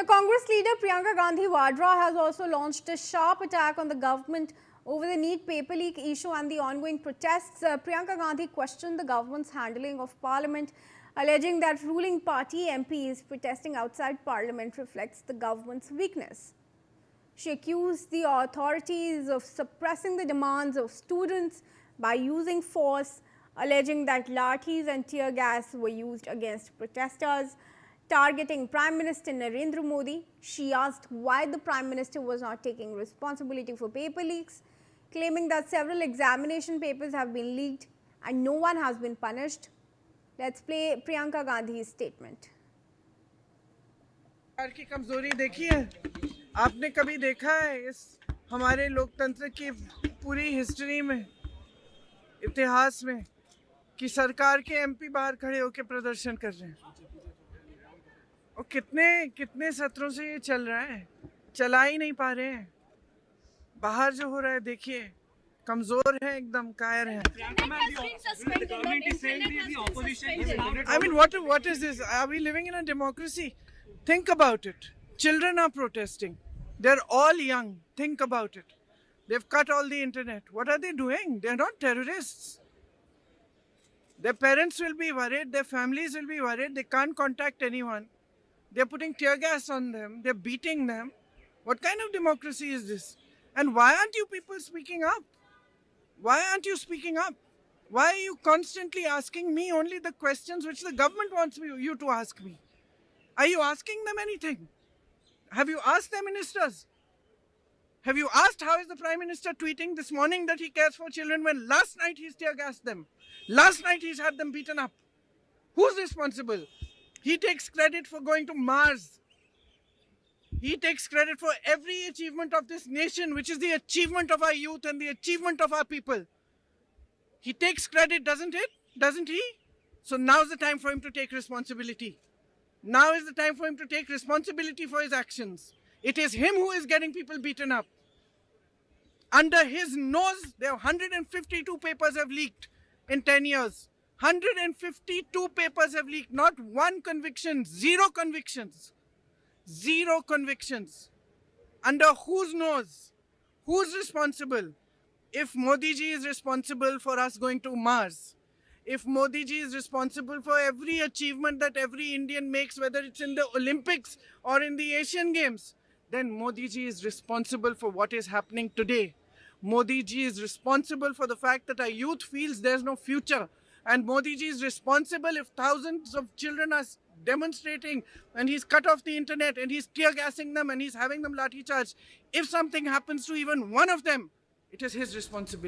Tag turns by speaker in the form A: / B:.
A: Congress leader Priyanka Gandhi Vadra has also launched a sharp attack on the government over the NEET paper leak issue and the ongoing protests. Priyanka Gandhi questioned the government's handling of parliament, alleging that ruling party MPs protesting outside parliament reflects the government's weakness. She accused the authorities of suppressing the demands of students by using force, alleging that lathis and tear gas were used against protesters. Targeting Prime Minister Narendra Modi, she asked why the Prime Minister was not taking responsibility for paper leaks, claiming that several examination papers have been leaked and no one has been punished. Let's play Priyanka Gandhi's statement.
B: सरकार की कमजोरी देखी है आपने कभी देखा है इस हमारे लोकतंत्र की पूरी हिस्ट्री में इतिहास में कि सरकार के एमपी बाहर खड़े होकर प्रदर्शन कर रहे हैं और कितने सत्रों से ये चल रहा है चला ही नहीं पा रहे हैं बाहर जो हो रहा है देखिए कमजोर है एकदम कायर है I mean what is this are we living in a democracy think about it children are protesting they're all young think about it they've cut all the internet what are they doing they're not terrorists their parents will be worried their families will be worried they can't contact anyone they're putting tear gas on them they're beating them what kind of democracy is this and why aren't you people speaking up why aren't you speaking up why are you constantly asking me only the questions which the government wants you to ask me are you asking them anything have you asked their ministers have you asked how is the Prime Minister tweeting this morning that he cares for children when last night he's tear gassed them last night he's had them beaten up who's responsible he takes credit for going to Mars he takes credit for every achievement of this nation which is the achievement of our youth and the achievement of our people he takes credit doesn't he so now's the time for him to take responsibility now is the time for him to take responsibility for his actions it is him who is getting people beaten up under his nose there 152 papers have leaked in 10 years 152 papers have leaked not one conviction zero convictions under whose nose who's responsible if Modi ji is responsible for us going to Mars if Modi ji is responsible for every achievement that every Indian makes whether it's in the Olympics or in the Asian Games then Modi ji is responsible for what is happening today Modi ji is responsible for the fact that our youth feels there's no future and Modi ji is responsible if thousands of children are demonstrating and he's cut off the internet and he's tear gassing them and he's having them lathi charge if something happens to even one of them it is his responsibility